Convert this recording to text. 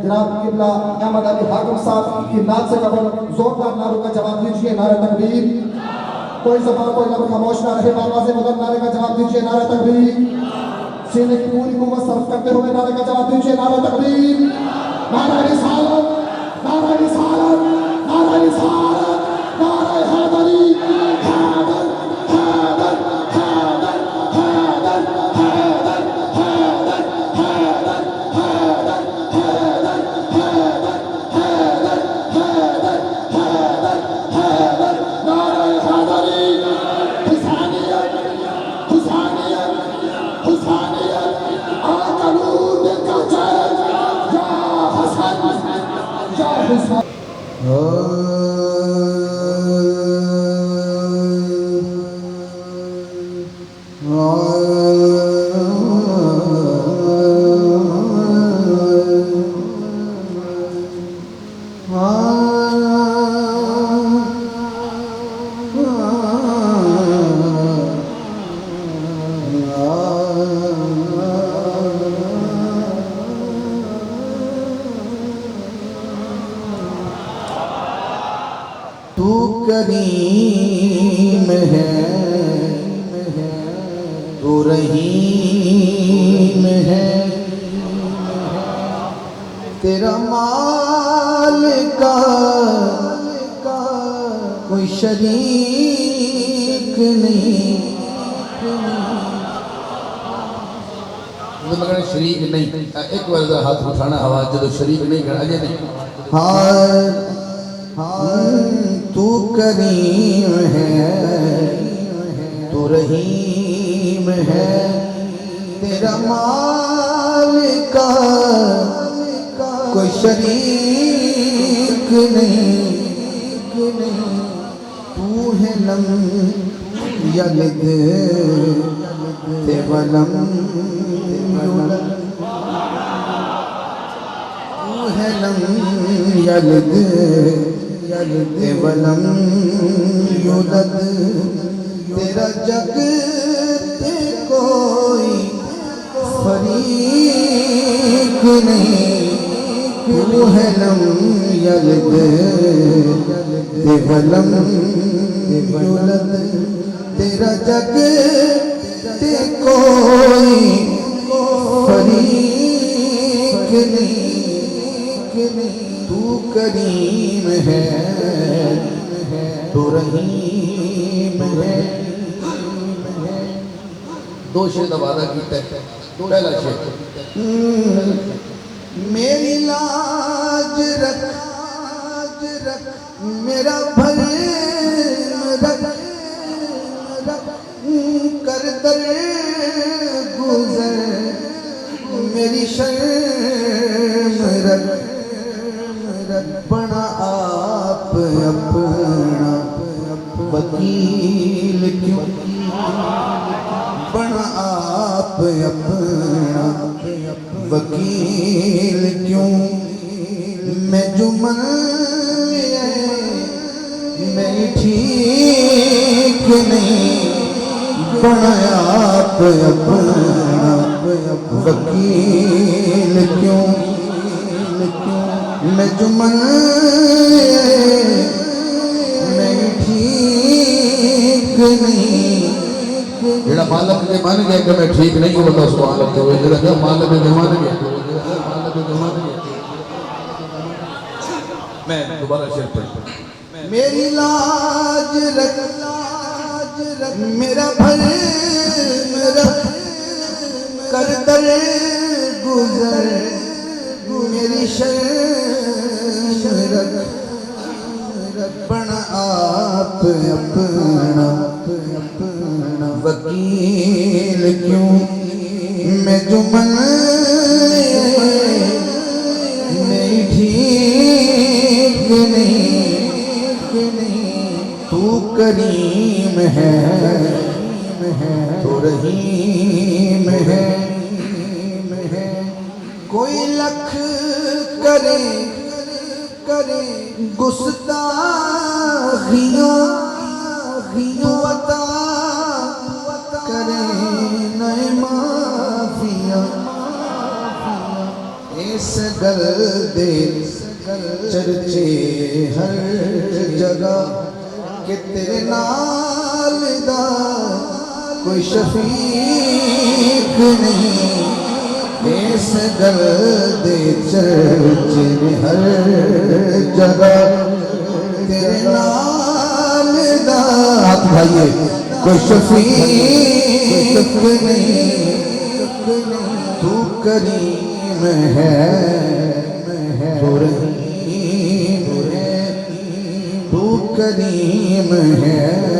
جناب قبلہ احمد علی حاکم صاحب کی نعت سے قبل زوردار نعروں کا جواب دیجئے، نعرہ تکبیر. کوئی زبان کوئی لب خاموش نہ رہے، آواز بلند نعرے کا جواب دیجئے، نعرہ تکبیر. سینے کی پوری قوت صرف کرتے ہوئے نعرے کا جواب دیجئے، نعرہ تکبیر. نعرہ رسالت، نعرہ رسالت، نعرہ رسالت، نعرہ حیدری، حیدر، حیدر، حیدر، حیدر، حیدر، حیدر، حیدر، حیدر، حیدر، حیدر، حیدر، حیدر، حیدر، حیدر. نعرہ حیدری، حسینیت، حسینیت، حسینیت. آقا نور دل کا چین، یا حسن، یا حسین. تو کریم ہے، تو رحیم ہے، تیرا مال کا کوئی شریک نہیں. مگر شریک نہیں. ایک بار ہاتھ اٹھانا آواز جدو شریک نہیں کرنا اجے نہیں. تو کریم ہے، تو رحیم ہے، تیرا مال کا کوئی شریک نہیں. تو ہے لم یلد ولم یولد، تو ہے لم یلد ولم یولد، تیرا جگ پہ کوئی فریق نہیں. تو ہے لم یلد ولم یولد، تیرا جگ پہ کوئی فریق نہیں. تو کریم ہے، تو رحیم ہے. دو شیر دا وعدہ کیتا ہے. پہلا شیر میری لاج رکھ، میرا بھر رکھ، کر در گزر، میری شرم رکھ. بنا آپ اپنا وکیل کیوں، بنا آپ اپنا وکیل کیوں. میں جمل میں ٹھیک نہیں، بنا آپ اپنا وکیل کیوں. میں جمل میں ٹھیک نہیں. جڑا مالک کے مان گیا کہ میں ٹھیک نہیں ہوں بتا سبحان اللہ. جڑا مالک کے مان گیا، میں دوبارہ شیر پڑھتا ہوں. میری لاج رکھ، میرا بھر رکھ، کر در گزر، میری شرم رکھ. بنا آپ اپنا وکیل کیوں. میں جمل میں ٹھیک نہیں. تو کریم ہے، تو رحیم ہے. کوئی لکھ کرے گستاخیاں، تو عطا کرے نئے معافیاں. اس گل دے چرچے ہر جگہ کہ تیرے نال دا کوئی شفیق نہیں اس گل دے چرچے ہر جگہ تیرے نال دا ہاتھ بھائیے کوئی شفیق نہیں تو کریم ہے تو رحیم ہے تو کریم ہے